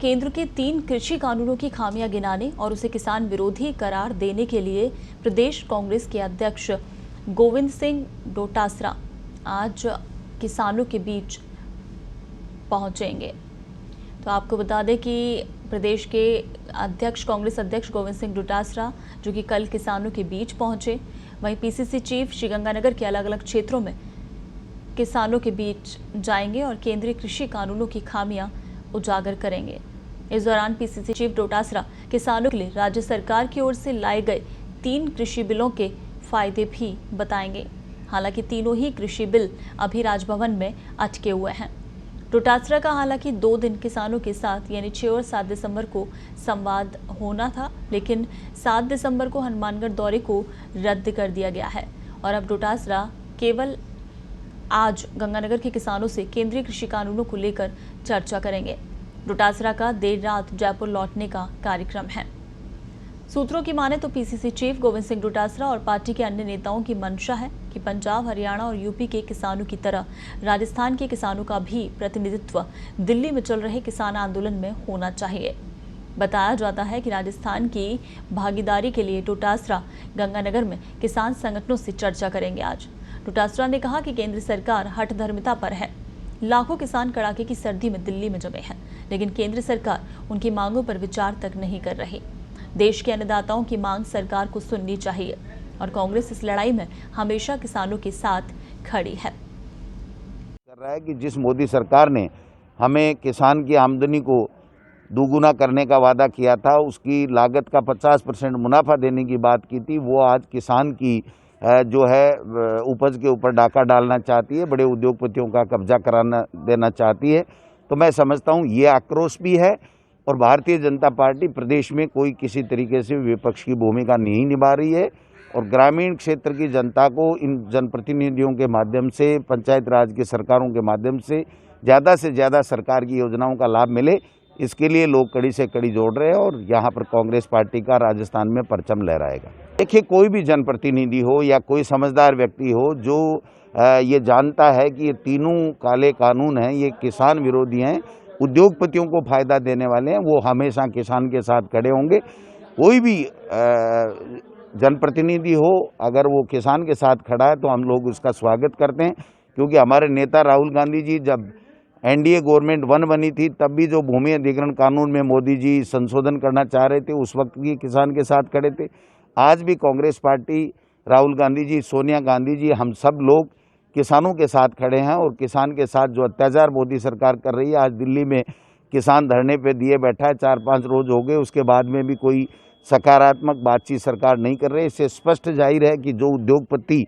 केंद्र के 3 कृषि कानूनों की खामियां गिनाने और उसे किसान विरोधी करार देने के लिए प्रदेश कांग्रेस के अध्यक्ष गोविंद सिंह डोटासरा आज किसानों के बीच पहुंचेंगे। तो आपको बता दें कि प्रदेश के कांग्रेस अध्यक्ष गोविंद सिंह डोटासरा जो कि कल किसानों के बीच पहुंचे, वहीं पीसीसी चीफ श्रीगंगानगर के अलग अलग क्षेत्रों में किसानों के बीच जाएंगे और केंद्रीय कृषि कानूनों की खामियां उजागर करेंगे। इस दौरान पीसीसी चीफ डोटासरा किसानों के लिए राज्य सरकार की ओर से लाए गए 3 कृषि बिलों के फायदे भी बताएंगे। हालांकि तीनों ही कृषि बिल अभी राजभवन में अटके हुए हैं। डोटासरा का हालांकि 2 दिन किसानों के साथ यानी 6 और 7 दिसंबर को संवाद होना था, लेकिन 7 दिसंबर को हनुमानगढ़ दौरे को रद्द कर दिया गया है और अब डोटासरा केवल आज गंगानगर के किसानों से केंद्रीय कृषि कानूनों को लेकर चर्चा करेंगे। डोटासरा का देर रात जयपुर लौटने का कार्यक्रम है। सूत्रों की माने तो पीसीसी चीफ गोविंद सिंह डोटासरा और पार्टी के अन्य नेताओं की मंशा है कि पंजाब, हरियाणा और यूपी के किसानों की तरह राजस्थान के किसानों का भी प्रतिनिधित्व दिल्ली में चल रहे किसान आंदोलन में होना चाहिए। बताया जाता है कि राजस्थान की भागीदारी के लिए डोटासरा गंगानगर में किसान संगठनों से चर्चा करेंगे। आज डोटासरा ने कहा कि केंद्र सरकार हठधर्मिता पर है। लाखों किसान कड़ाके की सर्दी में दिल्ली में जमे हैं, लेकिन केंद्र सरकार उनकी मांगों पर विचार तक नहीं कर रही। देश के अन्नदाताओं की मांग सरकार को सुननी चाहिए और कांग्रेस इस लड़ाई में हमेशा किसानों के साथ खड़ी है। कर रहा है कि जिस मोदी सरकार ने हमें किसान की आमदनी को दोगुना करने का वादा किया था, उसकी लागत का 50% मुनाफा देने की बात की थी, वो आज किसान की जो है उपज के ऊपर डाका डालना चाहती है, बड़े उद्योगपतियों का कब्जा कराना देना चाहती है। तो मैं समझता हूँ ये आक्रोश भी है और भारतीय जनता पार्टी प्रदेश में कोई किसी तरीके से विपक्ष की भूमिका नहीं निभा रही है और ग्रामीण क्षेत्र की जनता को इन जनप्रतिनिधियों के माध्यम से, पंचायत राज की सरकारों के माध्यम से ज़्यादा सरकार की योजनाओं का लाभ मिले, इसके लिए लोग कड़ी से कड़ी जोड़ रहे हैं और यहाँ पर कांग्रेस पार्टी का राजस्थान में परचम लहराएगा। देखिए, कोई भी जनप्रतिनिधि हो या कोई समझदार व्यक्ति हो जो ये जानता है कि ये तीनों काले कानून हैं, ये किसान विरोधी हैं, उद्योगपतियों को फायदा देने वाले हैं, वो हमेशा किसान के साथ खड़े होंगे। कोई भी जनप्रतिनिधि हो, अगर वो किसान के साथ खड़ा है तो हम लोग उसका स्वागत करते हैं, क्योंकि हमारे नेता राहुल गांधी जी जब एनडीए गवर्नमेंट 1 बनी थी, तब भी जो भूमि अधिग्रहण कानून में मोदी जी संशोधन करना चाह रहे थे, उस वक्त भी किसान के साथ खड़े थे। आज भी कांग्रेस पार्टी, राहुल गांधी जी, सोनिया गांधी जी, हम सब लोग किसानों के साथ खड़े हैं और किसान के साथ जो अत्याचार मोदी सरकार कर रही है, आज दिल्ली में किसान धरने पे दिए बैठा है, 4-5 रोज हो गए, उसके बाद में भी कोई सकारात्मक बातचीत सरकार नहीं कर रही। इससे स्पष्ट जाहिर है कि जो उद्योगपति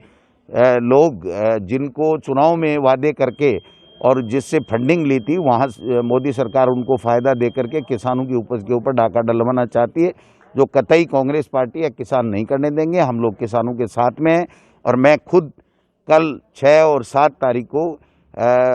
लोग जिनको चुनाव में वादे करके और जिससे फंडिंग ली थी, वहाँ मोदी सरकार उनको फ़ायदा दे करके किसानों की उपज के ऊपर डाका डलवाना चाहती है, जो कतई कांग्रेस पार्टी या किसान नहीं करने देंगे। हम लोग किसानों के साथ में हैं और मैं खुद कल 6 और 7 तारीख को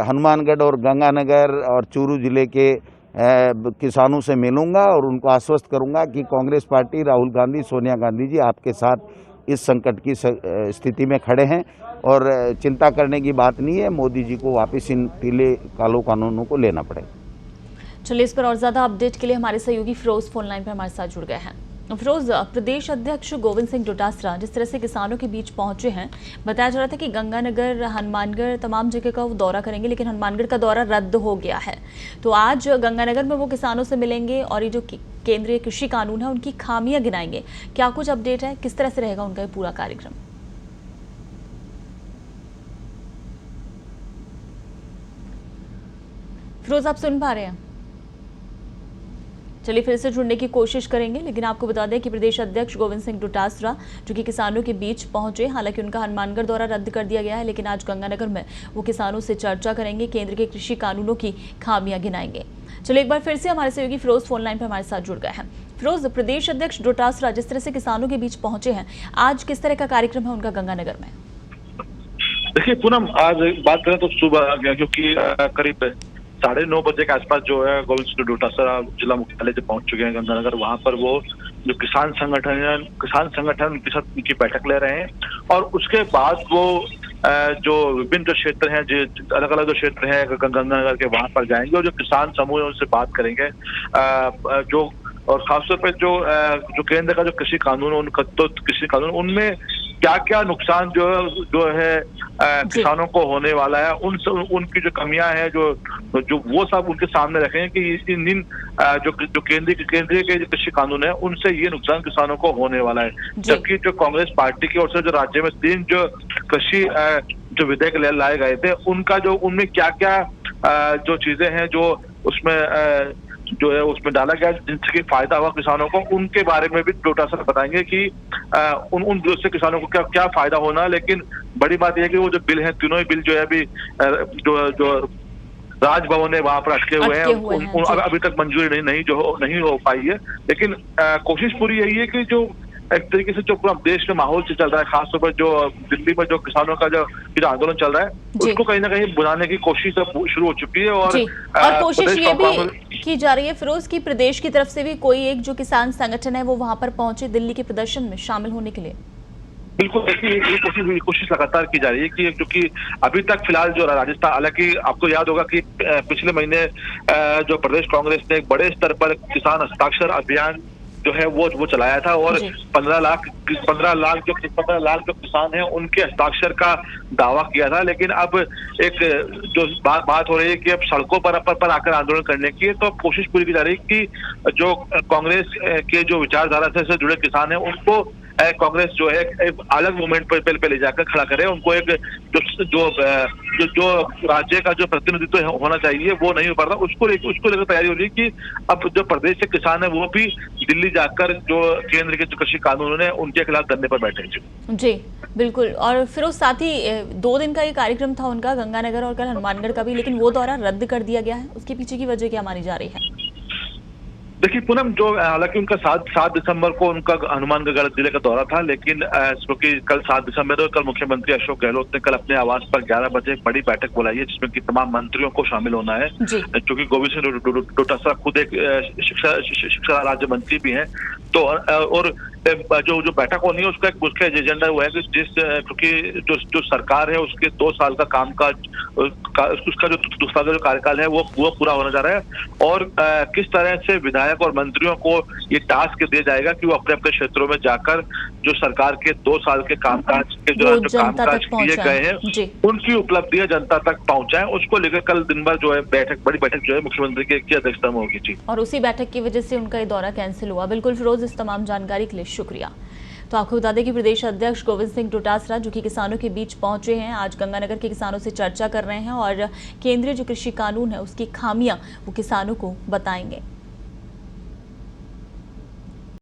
हनुमानगढ़ और गंगानगर और चूरू जिले के किसानों से मिलूंगा और उनको आश्वस्त करूंगा कि कांग्रेस पार्टी, राहुल गांधी, सोनिया गांधी जी आपके साथ इस संकट की स्थिति में खड़े हैं और चिंता करने की बात नहीं है। मोदी जी को वापस इन पीले कालो कानूनों को लेना पड़ेगा। चलिए, इस पर और ज्यादा अपडेट के लिए हमारे सहयोगी फिरोज फोन लाइन पर हमारे साथ जुड़ गए हैं। फिरोज, प्रदेश अध्यक्ष गोविंद सिंह डोटासरा जिस तरह से किसानों के बीच पहुंचे हैं, बताया जा रहा था कि गंगानगर, हनुमानगढ़, तमाम जगह का वो दौरा करेंगे, लेकिन हनुमानगढ़ का दौरा रद्द हो गया है। तो आज गंगानगर में वो किसानों से मिलेंगे और ये जो केंद्रीय कृषि कानून है उनकी खामियां गिनाएंगे। क्या कुछ अपडेट है, किस तरह से रहेगा उनका ये पूरा कार्यक्रम? फिरोज, आप सुन पा रहे हैं? चलिए, फिर से जुड़ने की कोशिश करेंगे, लेकिन आपको बता दें कि प्रदेश अध्यक्ष गोविंद सिंह डोटासरा जो कि किसानों के बीच पहुंचे, हालांकि उनका हनुमानगढ़ दौरा रद्द कर दिया गया है, लेकिन आज गंगानगर में वो किसानों से चर्चा करेंगे, केंद्र के कृषि कानूनों की खामियां गिनाएंगे। चलिए, एक बार फिर से हमारे सहयोगी फिरोज फोन लाइन पर हमारे साथ जुड़ गए हैं। फिरोज, प्रदेश अध्यक्ष डोटासरा जिस तरह से किसानों के बीच पहुंचे हैं, आज किस तरह का कार्यक्रम है उनका गंगानगर में? देखिए पूनम, आज बात करें तो सुबह आ गया, क्योंकि करीब 9:30 बजे के आसपास जो है गोविंद सिंह डोटासरा जिला मुख्यालय से पहुंच चुके हैं गंगानगर। वहां पर वो जो किसान संगठन उनके साथ उनकी बैठक ले रहे हैं और उसके बाद वो जो विभिन्न जो क्षेत्र हैं, जो अलग अलग जो क्षेत्र हैं गंगानगर के, वहां पर जाएंगे और जो किसान समूह है उनसे बात करेंगे। जो और खासतौर पर जो केंद्र का जो कृषि कानून, उनका तो कृषि कानून, उनमें क्या क्या नुकसान जो है किसानों को होने वाला है, उनकी जो कमियां हैं, जो वो सब उनके सामने रखें कि इन जो केंद्रीय के जो कृषि कानून है उनसे ये नुकसान किसानों को होने वाला है। जबकि जो कांग्रेस पार्टी की ओर से जो राज्य में 3 जो कृषि जो विधेयक लाए गए थे, उनमें क्या क्या जो चीजें हैं जो उसमें जो है उसमें डाला गया जिनसे फायदा हुआ किसानों को, उनके बारे में भी डोटासरा बताएंगे कि उन बिल से किसानों को क्या फायदा होना। लेकिन बड़ी बात यह है कि वो जो बिल है, तीनों ही बिल जो है अभी जो राजभवन है वहां पर अटके हुए हैं, अभी तक मंजूरी नहीं हो पाई है। लेकिन कोशिश पूरी यही है कि जो एक तरीके से जो पूरा देश में माहौल से चल रहा है, खासतौर पर जो दिल्ली में जो किसानों का जो आंदोलन चल रहा है, उसको कहीं ना कहीं बुलाने की कोशिश शुरू हो चुकी है। और कोशिश ये भी की जा रही है फिरोज की प्रदेश की तरफ से भी कोई एक जो किसान संगठन है वो वहां पर पहुंचे दिल्ली के प्रदर्शन में शामिल होने के लिए। बिल्कुल, देखिए ये कोशिश लगातार की जा रही है कि क्योंकि अभी तक फिलहाल जो राजस्थान, हालांकि आपको याद होगा कि पिछले महीने जो प्रदेश कांग्रेस ने एक बड़े स्तर पर किसान हस्ताक्षर अभियान जो है वो चलाया था और 15 लाख जो किसान हैं उनके हस्ताक्षर का दावा किया था। लेकिन अब एक जो बात हो रही है कि अब सड़कों पर आकर आंदोलन करने की है, तो अब कोशिश पूरी की जा रही है कि जो कांग्रेस के जो विचारधारा से जुड़े किसान हैं उनको कांग्रेस जो है एक अलग मूवमेंट पे ले जाकर खड़ा करे। उनको एक जो राज्य का जो प्रतिनिधित्व होना चाहिए वो नहीं हो पा रहा, उसको लेकर तैयारी हो रही है कि अब जो प्रदेश के किसान है वो भी दिल्ली जाकर जो केंद्र के जो कृषि कानून है उनके खिलाफ धरने पर बैठे। जी बिल्कुल। और फिर उस साथ ही 2 दिन का ये कार्यक्रम था उनका गंगानगर और कल हनुमानगढ़ का भी, लेकिन वो दौरा रद्द कर दिया गया है, उसके पीछे की वजह क्या मानी जा रही है? देखिए पूनम, जो हालांकि उनका 7 दिसंबर को उनका हनुमानगढ़ जिले का दौरा था, लेकिन क्योंकि कल 7 दिसंबर है, कल मुख्यमंत्री अशोक गहलोत ने कल अपने आवास पर 11 बजे एक बड़ी बैठक बुलाई है जिसमें कि तमाम मंत्रियों को शामिल होना है, क्योंकि गोविंद सिंह डोटासरा खुद एक शिक्षा राज्य मंत्री भी हैं। तो और जो बैठक होनी है उसका एक मुख्य एजेंडा हुआ है कि क्योंकि जो सरकार है उसके 2 साल का कामकाज, उसका जो दूसरा जो कार्यकाल है वो पूरा होने जा रहा है और किस तरह से विधायक और मंत्रियों को ये टास्क दिया जाएगा कि वो अपने अपने क्षेत्रों में जाकर जो सरकार के 2 साल के कामकाज के जो कामकाज किए गए हैं उनकी उपलब्धियां जनता तक पहुंचाएं। उसको लेकर कल दिन भर जो है बड़ी बैठक जो है मुख्यमंत्री की अध्यक्षता में होगी। जी, और उसी बैठक की वजह से उनका ये दौरा कैंसिल हुआ। बिल्कुल फिरोज, इस तमाम जानकारी के लिए शुक्रिया। तो आपको बता दें कि प्रदेश अध्यक्ष गोविंद सिंह डोटासरा जो कि किसानों के बीच पहुंचे हैं, आज गंगानगर के किसानों से चर्चा कर रहे हैं और केंद्रीय जो कृषि कानून है उसकी खामियां वो किसानों को बताएंगे।